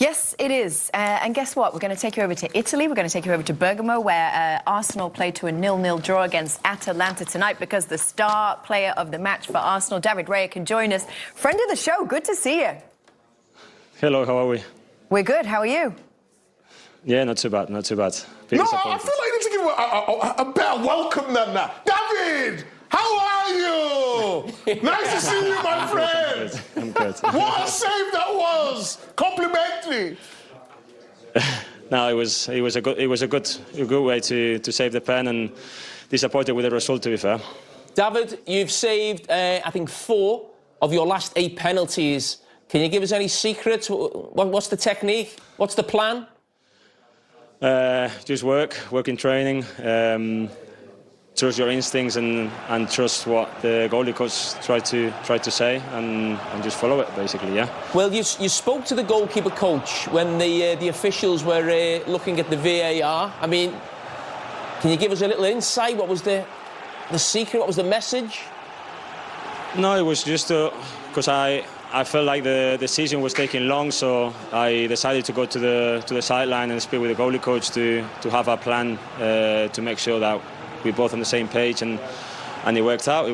Yes, it is. And guess what? We're going to take you over to Italy. We're going to take you over to Bergamo, where Arsenal played to a 0-0 draw against Atalanta tonight because the star player of the match for Arsenal, David Raya, can join us. Friend of the show, good to see you. Hello, how are we? We're good. How are you? Yeah, not too bad, not too bad. No, I feel like you need to give a better welcome than that. David, how are you? Nice to see you, my friend. I'm good. What a save that was! Complimentary. No, it was a good way to save the pen, and disappointed with the result, to be fair. David, you've saved I think 4 of your last 8 penalties. Can you give us any secrets? What's the technique? What's the plan? Just work in training, trust your instincts and trust what the goalie coach tried to say, and just follow it, basically, yeah. Well, you spoke to the goalkeeper coach when the officials were looking at the VAR. I mean, can you give us a little insight? What was the secret? What was the message? No, it was just because I felt like the season was taking long, so I decided to go to the sideline and speak with the goalie coach to have a plan to make sure that we're both on the same page, and it worked out.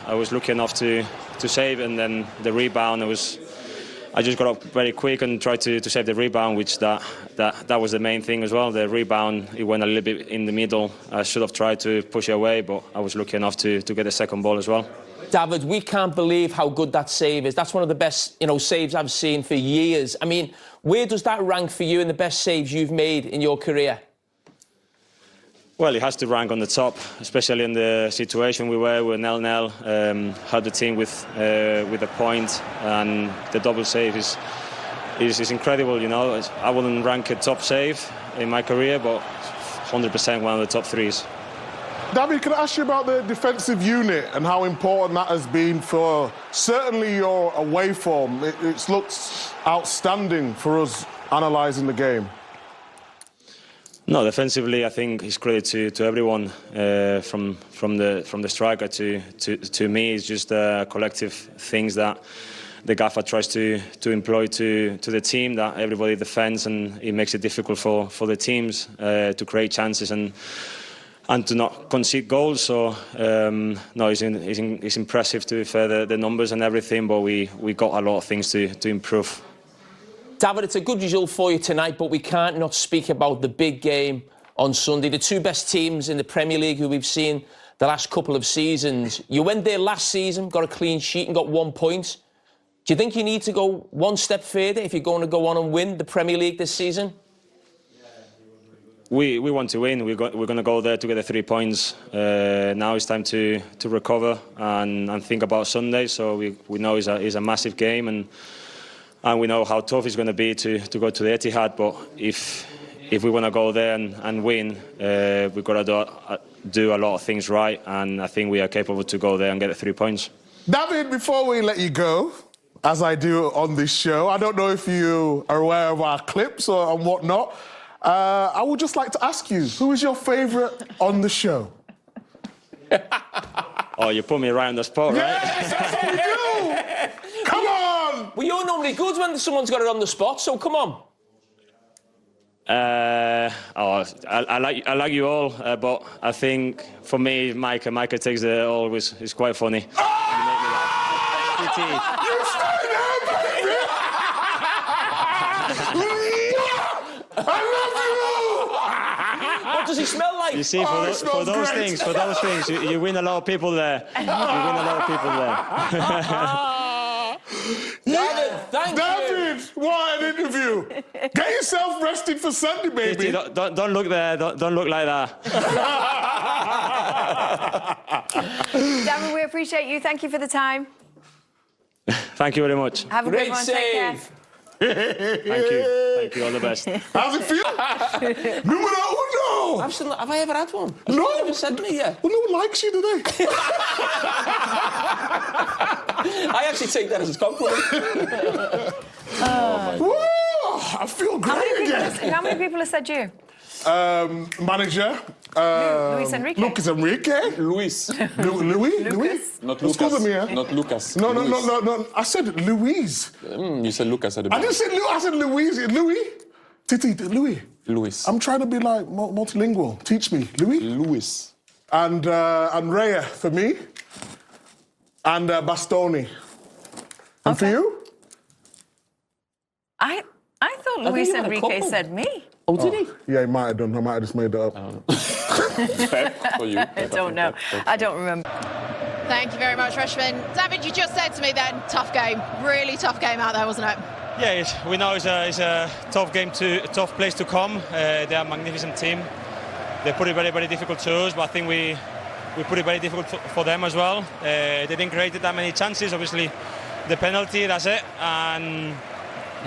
I was lucky enough to save, and then the rebound, I just got up very quick and tried to save the rebound, which that was the main thing as well. The rebound, it went a little bit in the middle. I should have tried to push it away, but I was lucky enough to get the second ball as well. David, we can't believe how good that save is. That's one of the best, saves I've seen for years. I mean, where does that rank for you in the best saves you've made in your career? Well, it has to rank on the top, especially in the situation we were 0-0, had the team with a point, and the double save is incredible. I wouldn't rank a top save in my career, but 100% one of the top 3s. David, can I ask you about the defensive unit and how important that has been for certainly your away form? It looks outstanding for us analysing the game. No, defensively, I think it's credit to everyone, from the striker to me. It's just collective things that the gaffer tries to employ to the team, that everybody defends, and it makes it difficult for the teams to create chances and to not concede goals. So no, it's impressive, to be fair, the numbers and everything, but we got a lot of things to improve. David, it's a good result for you tonight, but we can't not speak about the big game on Sunday. The 2 best teams in the Premier League who we've seen the last couple of seasons. You went there last season, got a clean sheet and got 1 point. Do you think you need to go one step further if you're going to go on and win the Premier League this season? We want to win. We're going to go there to get the 3 points. Now it's time to recover and think about Sunday. So we know it's a massive game, and we know how tough it's going to be to go to the Etihad. But if we want to go there and win, we've got to do a lot of things right, and I think we are capable to go there and get the 3 points. David, before we let you go, as I do on this show, I don't know if you are aware of our clips and whatnot. I would just like to ask you, who is your favourite on the show? Oh, you put me right on the spot, right? Yes, that's what we do! Come on! Well, you're normally good when someone's got it on the spot, so come on. I like you all, but I think for me, Micah takes the always. It's quite funny. Oh! You stay there, baby! I love you! What does he smell like? You see, for those things, you win a lot of people there. You win a lot of people there. David, thank you. David, what an interview! Get yourself rested for Sunday, baby. Don't look there. Don't look like that. David, we appreciate you. Thank you for the time. Thank you very much. Have a Great good one. save. Take care. Thank you. All the best. How's it feel? Numero uno! Have I ever had one? No. No one ever said to me yet. Well, no one likes you, do they? I actually take that as a compliment. Whoa, I feel great again. How many people have said you? Manager, Luis Enrique. Lucas Enrique? Luis. Louis? Lucas? Not Excuse Lucas. me, eh? Not Lucas. No. Luis. I said Louise. You said Lucas at the I beginning. didn't say Louis. I said Louise. Louis? Titi, Louis. Luis. I'm trying to be like multilingual. Teach me. Louis? Luis. And Raya for me. And Bastoni. And for you? I thought Luis you had a Enrique couple. said me. Oh, did he? Yeah, he might have done. I might have just made that up. Pep for you. I don't know. I don't remember. Thank you very much, Freshman. David, you just said to me then, tough game. Really tough game out there, wasn't it? Yeah, we know it's a tough game, a tough place to come. They are a magnificent team. They put it very, very difficult to us, but I think we put it very difficult for them as well. They didn't create that many chances. Obviously, the penalty, that's it. And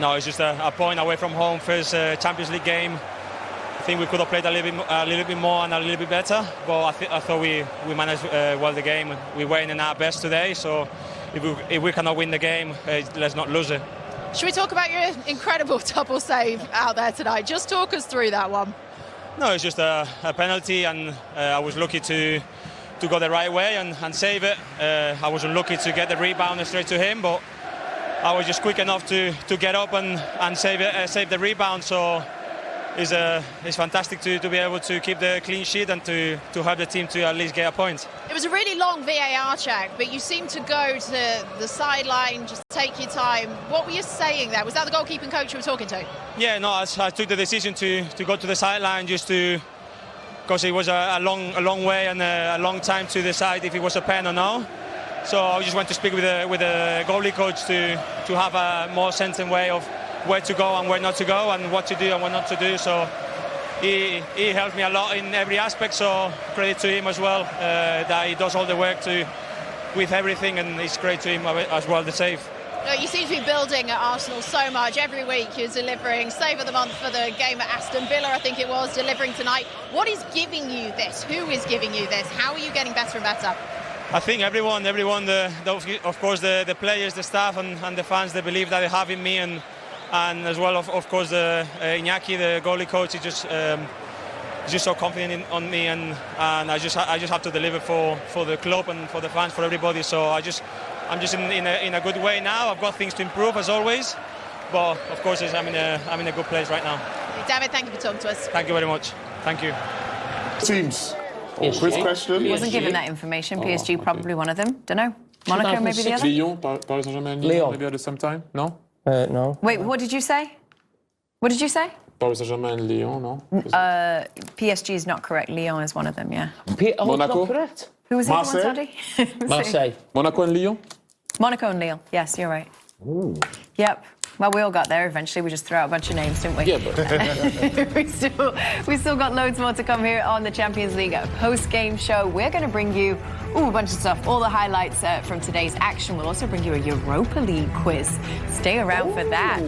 no, it's just a point away from home, first Champions League game. I think we could have played a little bit more and a little bit better, but I thought we managed well the game. We were in our best today, so if we cannot win the game, let's not lose it. Should we talk about your incredible double save out there tonight? Just talk us through that one. No, it's just a penalty, and I was lucky to go the right way and save it. I was unlucky to get the rebound straight to him, but I was just quick enough to get up and save the rebound. So it's fantastic to be able to keep the clean sheet and to help the team to at least get a point. It was a really long VAR check, but you seemed to go to the sideline, just take your time. What were you saying there? Was that the goalkeeping coach you were talking to? Yeah, no, I took the decision to go to the sideline because it was a long way and a long time to decide if it was a pen or no. So I just went to speak with the goalie coach to have a more sensible way of where to go and where not to go and what to do and what not to do. So he helped me a lot in every aspect. So credit to him as well that he does all the work with everything, and it's great to him as well the save. You seem to be building at Arsenal so much. Every week you're delivering. Save of the month for the game at Aston Villa, I think it was, delivering tonight. What is giving you this? Who is giving you this? How are you getting better and better? I think everyone, of course, the players, the staff, and the fans, they believe that they have in me, and as well, of course, Iñaki, the goalie coach, is just so confident on me, and I just have to deliver for the club and for the fans, for everybody. So I'm just in a good way now. I've got things to improve as always, but of course, I'm in a good place right now. David, thank you for talking to us. Thank you very much. Thank you. Teams. Quiz question. Wasn't given that information. PSG probably one of them. Don't know. Monaco maybe the other. Lyon, Paris Saint-Germain, Lyon, maybe at the same time? No? No. Wait, what did you say? What did you say? Paris Saint-Germain, Lyon, no? PSG is not correct. Lyon is one of them. Yeah. Monaco? Not correct. Who was the other Marseille? one, Sandy? Marseille. Monaco and Lyon? Monaco and Lille. Yes, you're right. Ooh. Yep. Well, we all got there eventually. We just threw out a bunch of names, didn't we? Yeah, but... we still got loads more to come here on the Champions League post-game show. We're going to bring you a bunch of stuff, all the highlights from today's action. We'll also bring you a Europa League quiz. Stay around for that.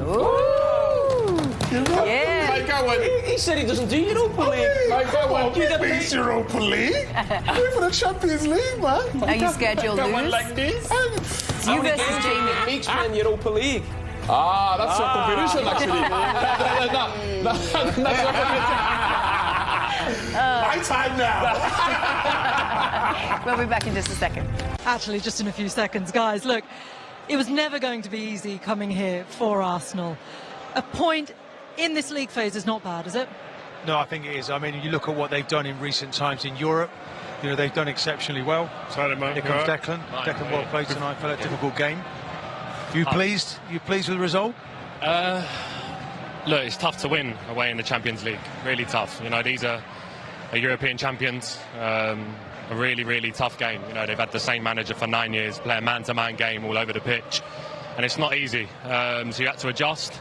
Yeah. He said he doesn't do Europa League. It's Europa League. We're for the Champions League, man. Are you scared you'll lose? like this? You versus Jamie. Weeks in Europa League. Ah, that's your competition, actually. That's your My time now. We'll be back in just a second. Actually, just in a few seconds. Guys, look, it was never going to be easy coming here for Arsenal. A point in this league phase is not bad, is it? No, I think it is. I mean, you look at what they've done in recent times in Europe. You know, they've done exceptionally well. Here comes Declan. Declan well played tonight for that difficult game. You pleased? You pleased with the result? Look, it's tough to win away in the Champions League. Really tough. You know, these are European champions. A really, really tough game. You know, they've had the same manager for 9 years, play a man-to-man game all over the pitch, and it's not easy. So you had to adjust.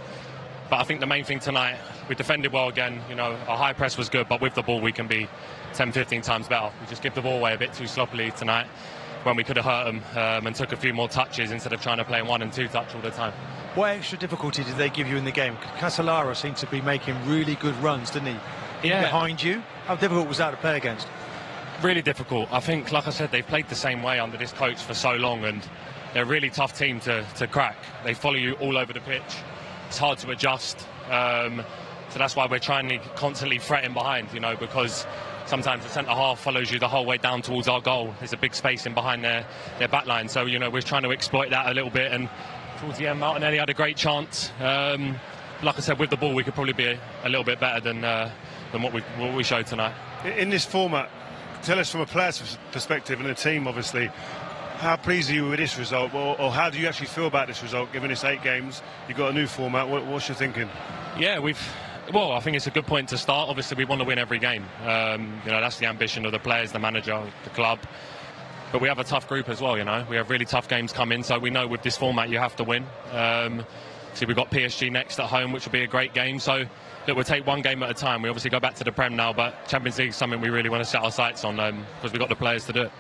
But I think the main thing tonight, we defended well again. You know, our high press was good, but with the ball we can be 10, 15 times better. We just give the ball away a bit too sloppily tonight, when we could have hurt them and took a few more touches instead of trying to play 1 and 2 touch all the time. What extra difficulty did they give you in the game? Castellara seemed to be making really good runs, didn't he? Yeah. Behind you. How difficult was that to play against? Really difficult. I think, like I said, they've played the same way under this coach for so long, and they're a really tough team to crack. They follow you all over the pitch. It's hard to adjust. So that's why we're trying to constantly threaten behind, you know, because sometimes the centre-half follows you the whole way down towards our goal. There's a big space in behind their back line. So, we're trying to exploit that a little bit. And towards the end, Martinelli had a great chance. Like I said, with the ball, we could probably be a little bit better than what we showed tonight. In this format, tell us from a player's perspective and the team, obviously, how pleased are you with this result, or how do you actually feel about this result, given it's 8 games, you've got a new format, what's your thinking? Yeah, I think it's a good point to start. Obviously, we want to win every game. That's the ambition of the players, the manager, the club. But we have a tough group as well, We have really tough games coming, so we know with this format you have to win. So we've got PSG next at home, which will be a great game. So look, we'll take one game at a time. We obviously go back to the Prem now, but Champions League is something we really want to set our sights on because we've got the players to do it.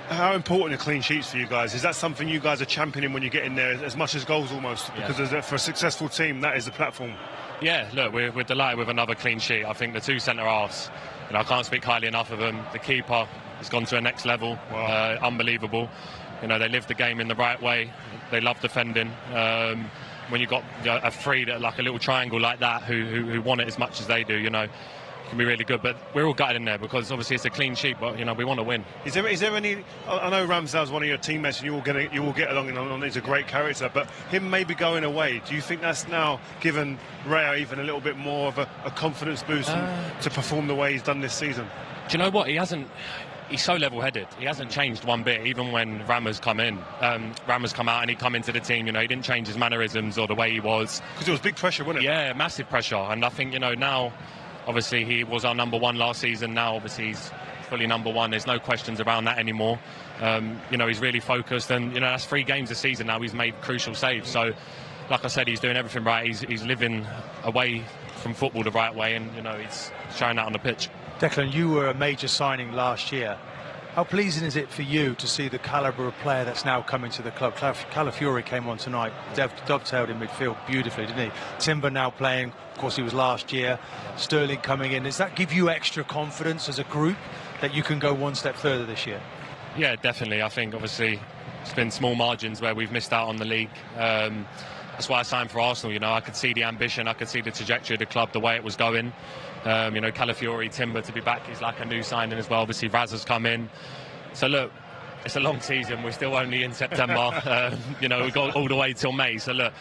How important are clean sheets for you guys? Is that something you guys are championing when you get in there, as much as goals almost? Yeah. Because for a successful team, that is the platform. Yeah, look, we're delighted with another clean sheet. I think the 2 centre-halves, I can't speak highly enough of them. The keeper has gone to a next level. Wow. Unbelievable. They live the game in the right way. They love defending. When you've got a free, like a little triangle like that, who want it as much as they do, can be really good. But we're all gutted in there because obviously it's a clean sheet, but we want to win. Is there any? I know Ramsdale's one of your teammates, and you all get along, and he's a great character. But him maybe going away, do you think that's now given Raya even a little bit more of a confidence boost to perform the way he's done this season? Do you know what? He's so level-headed. He hasn't changed one bit, even when Rama's come in. Rama's come out and he come into the team, he didn't change his mannerisms or the way he was. Because it was big pressure, wasn't it? Yeah, massive pressure. And I think, now, obviously, he was our number 1 last season. Now, obviously, he's fully number 1. There's no questions around that anymore. He's really focused. And, that's 3 games this season now. He's made crucial saves. So, like I said, he's doing everything right. He's living away from football the right way. And, he's showing that on the pitch. Declan, you were a major signing last year. How pleasing is it for you to see the calibre of player that's now coming to the club? Carragher came on tonight, dovetailed in midfield beautifully, didn't he? Timber now playing, of course he was last year. Sterling coming in. Does that give you extra confidence as a group that you can go one step further this year? Yeah, definitely. I think obviously it's been small margins where we've missed out on the league. That's why I signed for Arsenal. I could see the ambition, I could see the trajectory of the club, the way it was going. Carragher, Timber to be back is like a new signing as well. Obviously, Raz has come in. So look, it's a long season. We're still only in September. We've got all the way till May. So look,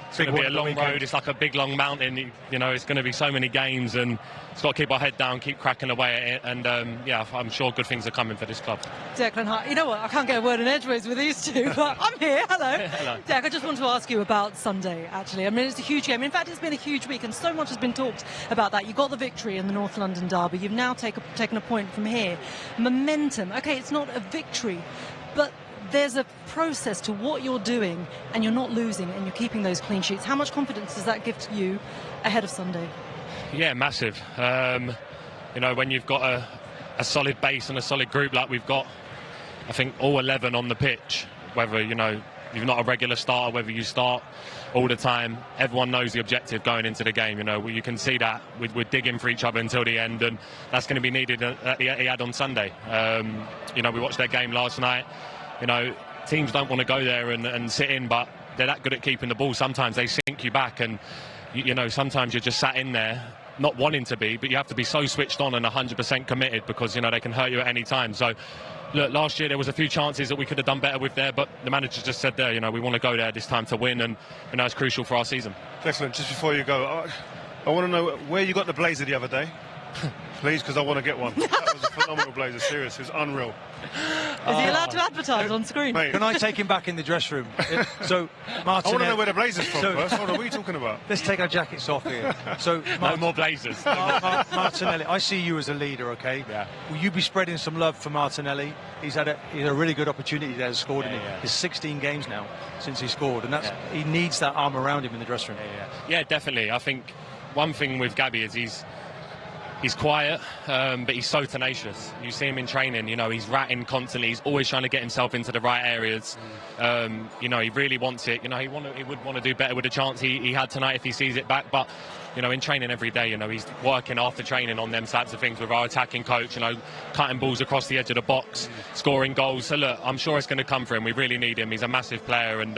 it's going to be a long road. It's like a big, long mountain. It's going to be so many games, and it's got to keep our head down, keep cracking away at it. And I'm sure good things are coming for this club. Declan, hi. You know what? I can't get a word in edgeways with these two, but I'm here. Hello. Hello. Declan, I just want to ask you about Sunday, actually. I mean, it's a huge game. In fact, it's been a huge week, and so much has been talked about that. You got the victory in the North London derby. You've now taken a point from here. Momentum. OK, it's not a victory, but there's a process to what you're doing, and you're not losing, and you're keeping those clean sheets. How much confidence does that give to you ahead of Sunday? Yeah, massive. When you've got a solid base and a solid group like we've got, I think all 11 on the pitch, whether, you're not a regular starter, whether you start all the time, everyone knows the objective going into the game. You can see that we're digging for each other until the end, and that's going to be needed at the Etihad on Sunday. We watched their game last night. Teams don't want to go there and sit in, but they're that good at keeping the ball. Sometimes they sink you back, and sometimes you're just sat in there not wanting to be, but you have to be so switched on and 100% committed because they can hurt you at any time. So look, last year there was a few chances that we could have done better with there, but the manager just said there, we want to go there this time to win, and it's crucial for our season. Excellent. Just before you go, I want to know where you got the blazer the other day. Please, because I want to get one. That was a phenomenal blazer, serious. It was unreal. Is he allowed to advertise on screen? Mate. Can I take him back in the dressing room? So, Martinelli, I want to know where the blazer's from first. What are we talking about? Let's take our jackets off here. So, no more blazers. Martinelli, I see you as a leader, okay? Yeah. Will you be spreading some love for Martinelli? He's had a really good opportunity there, scored in his 16 games now since he scored, and he needs that arm around him in the dressing room. Yeah, definitely. I think one thing with Gabby is he's quiet, but he's so tenacious. You see him in training, he's ratting constantly. He's always trying to get himself into the right areas. He really wants it. He would want to do better with the chance he had tonight if he sees it back. But, in training every day, he's working after training on them types of things with our attacking coach, cutting balls across the edge of the box, scoring goals. So, look, I'm sure it's going to come for him. We really need him. He's a massive player, and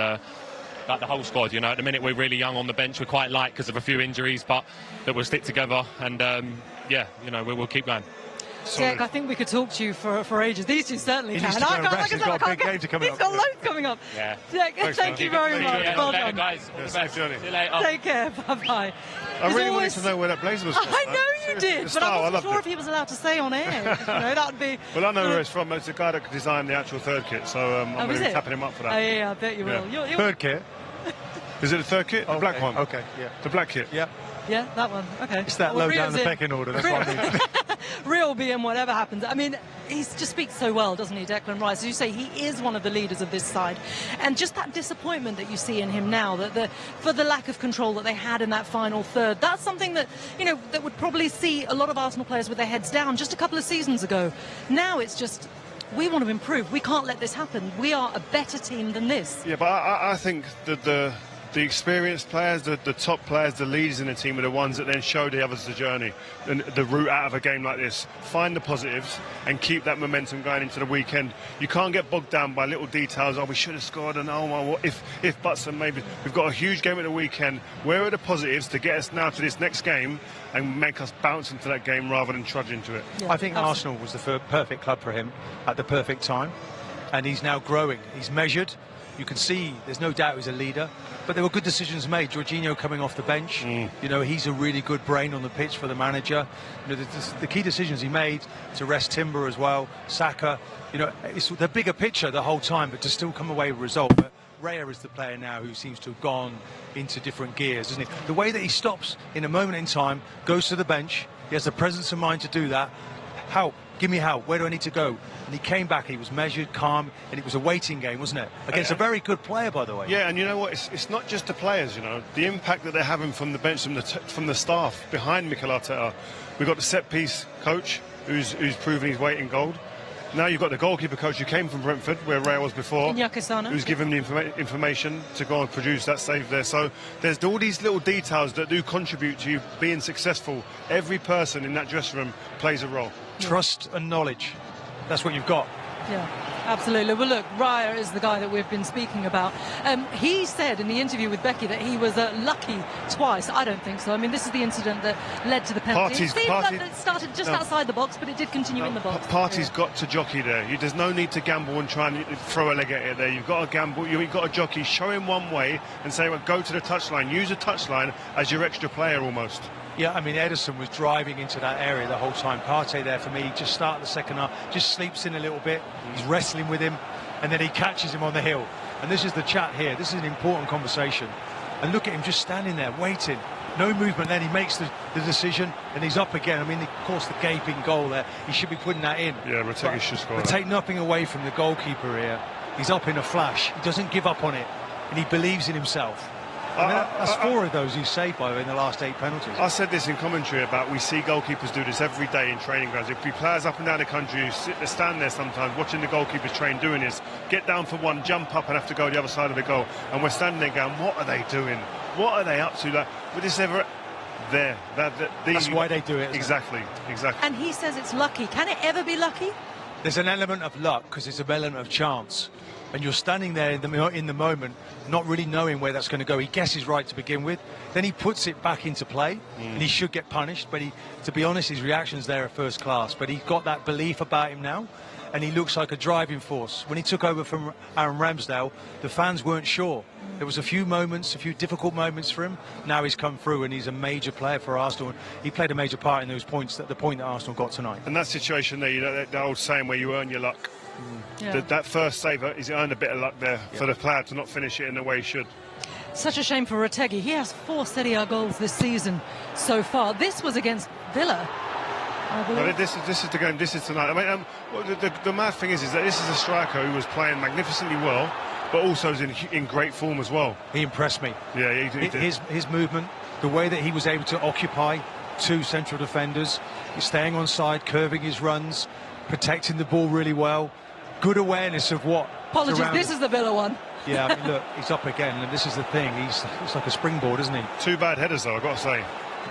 like the whole squad, at the minute we're really young on the bench. We're quite light because of a few injuries, but that we'll stick together and, we'll keep going. Jack, I think we could talk to you for ages. These two certainly He can. needs to go and rest. He's got a big game to come up. He's got loads coming up. Yeah. Jack, thank you very much. Well done. Guys, all the best. See you later. Take care. Bye-bye. I really wanted to know where that blazer was from. I know you did, but I wasn't sure it. if he was allowed to say on air. That would be... Well, I know where it's from. It's the guy that designed the actual third kit, so I'm going to be tapping him up for that. Oh, yeah, I bet you will. Yeah. You're... Third kit. Is it the third kit? The black one? Okay, yeah. The black kit? Yeah. Yeah, that one. Okay. It's that low down the pecking order. That's what I mean. Real be in whatever happens. I mean, he just speaks so well, doesn't he, Declan Rice? As you say, he is one of the leaders of this side. And just that disappointment that you see in him now, for the lack of control that they had in that final third, that's something that, that would probably see a lot of Arsenal players with their heads down just a couple of seasons ago. Now it's just... we want to improve. We can't let this happen. We are a better team than this. Yeah, but I think that the experienced players, the top players, the leaders in the team are the ones that then show the others the journey and the route out of a game like this. Find the positives and keep that momentum going into the weekend. You can't get bogged down by little details. Oh, we should have scored, and oh, well, if buts and maybe. We've got a huge game at the weekend. Where are the positives to get us now to this next game and make us bounce into that game rather than trudge into it? Yeah, I think Arsenal was the perfect club for him at the perfect time, and he's now growing. He's measured. You can see there's no doubt he's a leader, but there were good decisions made. Jorginho coming off the bench, he's a really good brain on the pitch for the manager. The key decisions he made to rest Timber as well, Saka, it's the bigger picture the whole time, but to still come away with a result. But Raya is the player now who seems to have gone into different gears, isn't he? The way that he stops in a moment in time, goes to the bench, he has the presence of mind to do that. Help, give me help, where do I need to go? And he came back, he was measured, calm, and it was a waiting game, wasn't it? Against a very good player, by the way. Yeah, and you know what? It's not just the players, the impact that they're having from the bench, from the staff behind Mikel Arteta. We've got the set-piece coach who's proven his weight in gold. Now you've got the goalkeeper coach who came from Brentford, where Raya was before, who's given the information to go and produce that save there. So there's all these little details that do contribute to you being successful. Every person in that dressing room plays a role. Trust and knowledge. That's what you've got. Yeah, absolutely. Well, look, Raya is the guy that we've been speaking about. He said in the interview with Becky that he was lucky twice. I don't think so. I mean, this is the incident that led to the penalty. It seemed like it started just outside the box, but it did continue in the box. Partey's got to jockey there. There's no need to gamble and try and throw a leg at it there. You've got to gamble. You've got to jockey. Show him one way and say, well, go to the touchline. Use a touchline as your extra player almost. Yeah, I mean, Ederson was driving into that area the whole time. Partey there, for me, just started the second half, just sleeps in a little bit. He's wrestling with him, and then he catches him on the hill. And this is the chat here. This is an important conversation. And look at him just standing there, waiting. No movement, then he makes the decision, and he's up again. I mean, of course, the gaping goal there, he should be putting that in. Yeah, Raya should score. But take nothing away from the goalkeeper here. He's up in a flash. He doesn't give up on it, and he believes in himself. I mean, that's 4 of those he's saved, by the way, in the last 8 penalties. I said this in commentary about we see goalkeepers do this every day in training grounds. If we players up and down the country who stand there sometimes watching the goalkeepers train doing this, get down for one, jump up and have to go the other side of the goal. And we're standing there going, what are they doing? What are they up to? Would this ever... There. That's why they do it. Exactly. And he says it's lucky. Can it ever be lucky? There's an element of luck because it's an element of chance. And you're standing there in the moment, not really knowing where that's going to go. He guesses right to begin with. Then he puts it back into play, and he should get punished. But to be honest, his reactions there are first class. But he's got that belief about him now, and he looks like a driving force. When he took over from Aaron Ramsdale, the fans weren't sure. There was a few difficult moments for him. Now he's come through, and he's a major player for Arsenal. He played a major part in those points, the point that Arsenal got tonight. And that situation there, that old saying where you earn your luck. Yeah. That first save, he's earned a bit of luck there for the player to not finish it in the way he should. Such a shame for Retegui. He has 4 Serie A goals this season so far. This was against Villa, I believe. No, this is the game. This is tonight. I mean, the mad thing is that this is a striker who was playing magnificently well, but also is in great form as well. He impressed me. Yeah, he did. His movement, the way that he was able to occupy 2 central defenders, he's staying on side, curving his runs, protecting the ball really well. Good awareness of what. Apologies, this is the Villa one. Yeah, I mean, look, he's up again, and this is the thing. It's like a springboard, isn't he? 2 bad headers, though, I've got to say.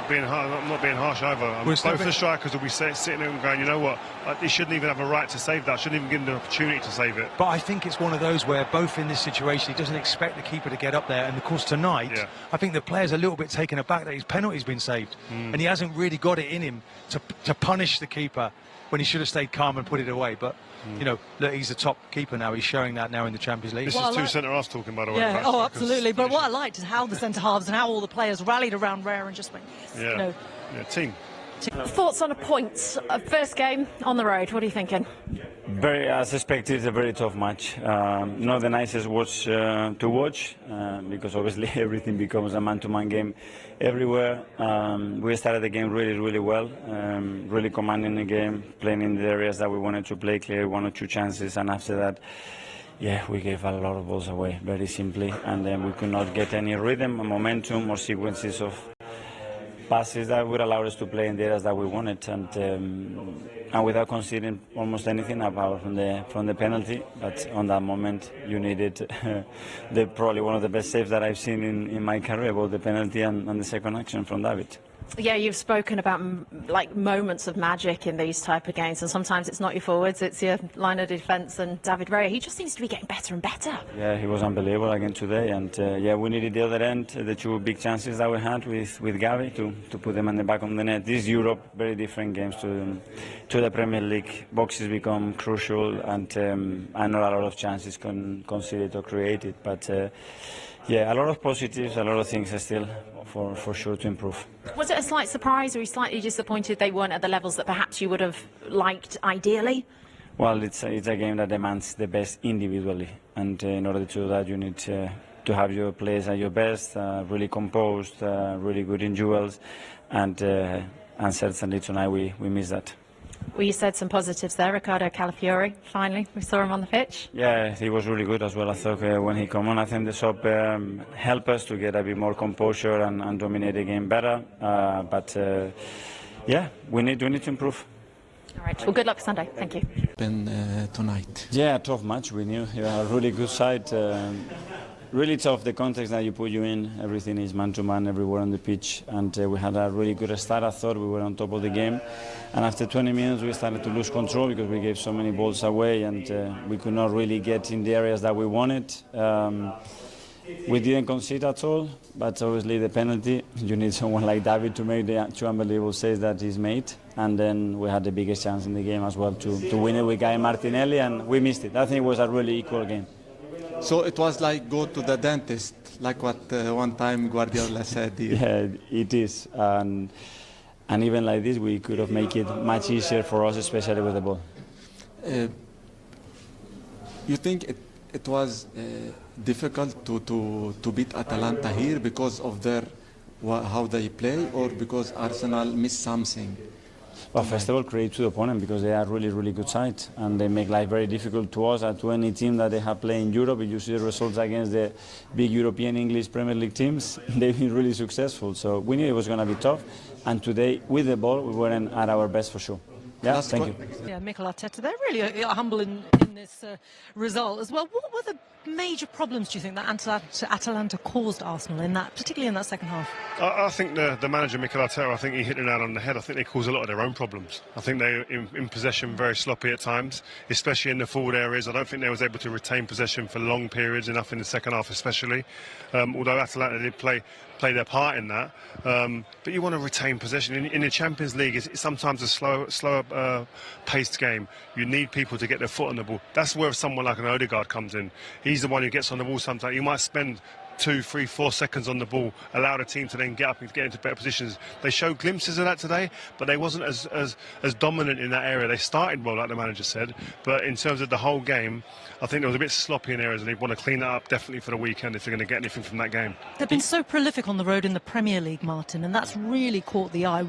I'm not being harsh either. Both the strikers will be sitting there and going, you know what, he shouldn't even have a right to save that. Shouldn't even give him the opportunity to save it. But I think it's one of those where both in this situation, he doesn't expect the keeper to get up there. And of course, tonight, I think the player's a little bit taken aback that his penalty's been saved. And he hasn't really got it in him to punish the keeper when he should have stayed calm and put it away. But you know, look, he's the top keeper now. He's showing that now in the Champions League. This is two centre-halves talking, by the way. Yeah, oh, absolutely. But what I liked is how the centre-halves and how all the players rallied around Raya and just went, yes, Yeah, you know. yeah, team. Thoughts on a point? First game on the road. What are you thinking? Very, as expected, it's a very tough match. Not the nicest watch to watch because obviously everything becomes a man-to-man game everywhere. We started the game really, really well, really commanding the game, playing in the areas that we wanted to play, clear 1 or 2 chances, and after that, yeah, we gave a lot of balls away, very simply, and then we could not get any rhythm, or momentum, or sequences of passes that would allow us to play in the areas that we wanted, and without conceding almost anything apart from the penalty. But on that moment, you needed probably one of the best saves that I've seen in my career, both the penalty and the second action from David. Yeah, you've spoken about like moments of magic in these type of games, and sometimes it's not your forwards, it's your line of defence. And David Raya, he just seems to be getting better and better. Yeah, he was unbelievable again today, and yeah, we needed the other end, the 2 big chances that we had with Gavi to put them in the back of the net. This Europe, very different games to the Premier League. Boxes become crucial, and not a lot of chances conceded or created, but. Yeah, a lot of positives, a lot of things are still for sure to improve. Was it a slight surprise, or were you slightly disappointed they weren't at the levels that perhaps you would have liked ideally? Well, it's a game that demands the best individually, and in order to do that, you need to have your players at your best, really composed, really good in duels, and certainly tonight we missed that. Well, you said some positives there. Ricardo Calafiori, finally, we saw him on the pitch. Yeah, he was really good as well. I thought when he came on, I think the sub helped us to get a bit more composure and dominate the game better. But yeah, we need to improve. All right, well, good luck for Sunday. Thank you. Tonight. Yeah, tough match. We knew you are a really good side. Really tough, the context that you put you in. Everything is man-to-man everywhere on the pitch, and we had a really good start. I thought we were on top of the game, and after 20 minutes we started to lose control because we gave so many balls away, and we could not really get in the areas that we wanted. We didn't concede at all, but obviously the penalty, you need someone like David to make the 2 unbelievable saves that he's made, and then we had the biggest chance in the game as well to win it with Martinelli, and we missed it. I think it was a really equal game. So it was like go to the dentist, like what one time Guardiola said. Yeah, it is. And even like this, we could have made it much easier for us, especially with the ball. You think it was difficult to beat Atalanta here because of how they play, or because Arsenal missed something? Well, first of all, credit to the opponent because they are really, really good side, and they make life very difficult to us and to any team that they have played in Europe. If you see the results against the big European English Premier League teams, they've been really successful. So we knew it was going to be tough, and today, with the ball, we weren't at our best for sure. Yeah, thank you. Yeah, Mikel Arteta, they're really humble in this result as well. What were the major problems, do you think, that Atalanta caused Arsenal in that, particularly in that second half? I think the manager, Mikel Arteta, I think he hit it out on the head. I think they cause a lot of their own problems. I think they, in possession, very sloppy at times, especially in the forward areas. I don't think they was able to retain possession for long periods enough in the second half, especially. Although Atalanta did play their part in that. But you want to retain possession. In the Champions League, it's sometimes a slower paced game. You need people to get their foot on the ball. That's where someone like an Odegaard comes in. He's the one who gets on the ball sometimes. You might spend 2, 3, 4 seconds on the ball, allow the team to then get up and get into better positions. They showed glimpses of that today, but they wasn't as dominant in that area. They started well, like the manager said, but in terms of the whole game, I think they was a bit sloppy in areas, and they want to clean that up definitely for the weekend if they're going to get anything from that game. They've been so prolific on the road in the Premier League, Martin, and that's really caught the eye.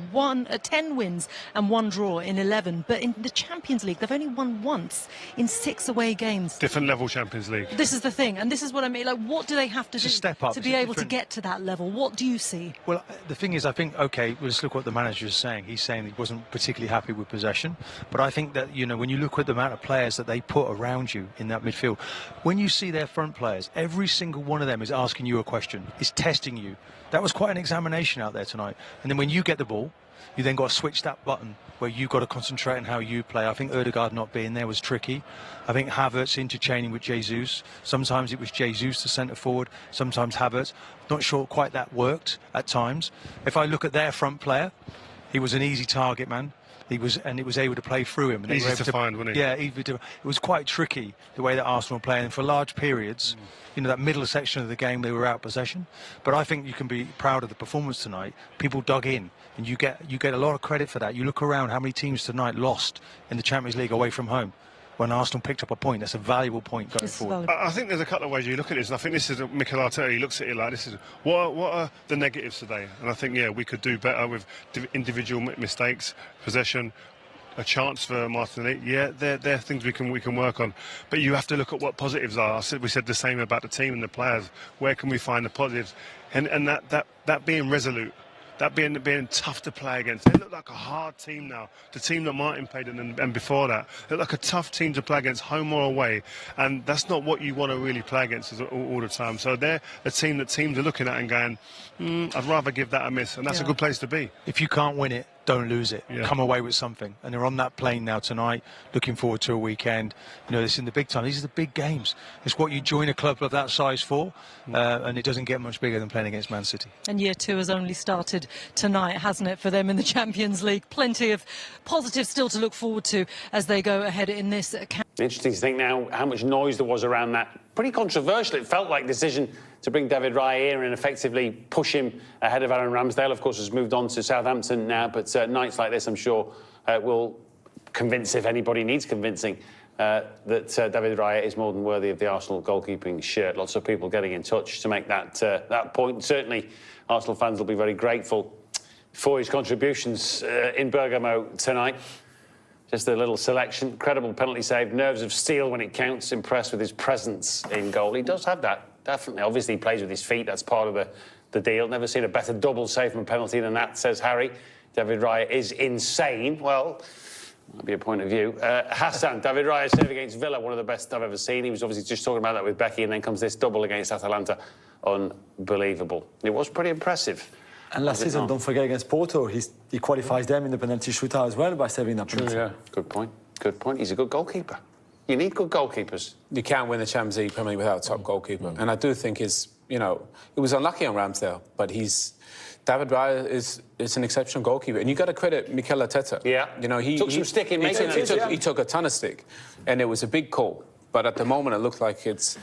10 wins and 1 draw in 11, but in the Champions League, they've only won once in 6 away games. Different level Champions League. This is the thing, and this is what I mean. Like, what do they have to do step up to be able to get to that level? What do you see? Well, the thing is, I think, okay, let's look what the manager is saying. He's saying he wasn't particularly happy with possession, but I think that, you know, when you look at the amount of players that they put around you in that midfield, when you see their front players, every single one of them is asking you a question, is testing you. That was quite an examination out there tonight. And then when you get the ball, you then got to switch that button where you've got to concentrate on how you play. I think Odegaard not being there was tricky. I think Havertz interchaining with Jesus. Sometimes it was Jesus the centre forward, sometimes Havertz. Not sure quite that worked at times. If I look at their front player, he was an easy target man. He was able to play through him. And easy to find, wasn't he? Yeah, it was quite tricky the way that Arsenal were playing. And for large periods, you know, that middle section of the game, they were out of possession. But I think you can be proud of the performance tonight. People dug in, and you get a lot of credit for that. You look around how many teams tonight lost in the Champions League away from home. When Arsenal picked up a point, that's a valuable point going forward. I think there's a couple of ways you look at this, and I think this is Mikel Arteta. He looks at it like this is what are the negatives today, and I think we could do better with individual mistakes, possession, a chance for Martinelli. Yeah, they're things we can work on, but you have to look at what positives are. We said the same about the team and the players. Where can we find the positives? And that being resolute. That being tough to play against. They look like a hard team now. The team that Martin played in and before that. They look like a tough team to play against, home or away. And that's not what you want to really play against all the time. So they're a team that teams are looking at and going, I'd rather give that a miss. And that's a good place to be. If you can't win it, don't lose it. Come away with something. And they're on that plane now tonight, looking forward to a weekend. You know, this is in the big time. These are the big games. It's what you join a club of that size for, and it doesn't get much bigger than playing against Man City. And year 2 has only started tonight, hasn't it, for them in the Champions League? Plenty of positives still to look forward to as they go ahead in this campaign. Interesting to think now how much noise there was around that. Pretty controversial, it felt like, decision to bring David Raya in and effectively push him ahead of Aaron Ramsdale. Of course, has moved on to Southampton now, but nights like this, I'm sure, will convince, if anybody needs convincing, that David Raya is more than worthy of the Arsenal goalkeeping shirt. Lots of people getting in touch to make that point. Certainly, Arsenal fans will be very grateful for his contributions in Bergamo tonight. Just a little selection. Incredible penalty save. Nerves of steel when it counts. Impressed with his presence in goal. He does have that, definitely. Obviously, he plays with his feet. That's part of the deal. Never seen a better double save from a penalty than that, says Harry. David Raya is insane. Well, that'd be a point of view. Hassan, David Raya's save against Villa, one of the best I've ever seen. He was obviously just talking about that with Becky, and then comes this double against Atalanta. Unbelievable. It was pretty impressive. And last season, don't forget, against Porto, he qualifies them in the penalty shootout as well by saving that penalty. Yeah. Good point. Good point. He's a good goalkeeper. You need good goalkeepers. You can't win the Champions League Premier League without a top goalkeeper. And I do think it was unlucky on Ramsdale, but David Raya is an exceptional goalkeeper. And you got to credit Mikel Arteta. Yeah. You know, he took some stick in making it. He took a ton of stick. And it was a big call. But at the moment, it looked like it's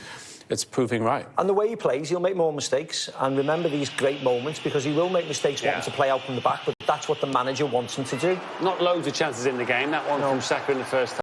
proving right. And the way he plays, he'll make more mistakes. And remember these great moments, because he will make mistakes wanting to play out from the back, but that's what the manager wants him to do. Not loads of chances in the game. That one from Saka in the first half.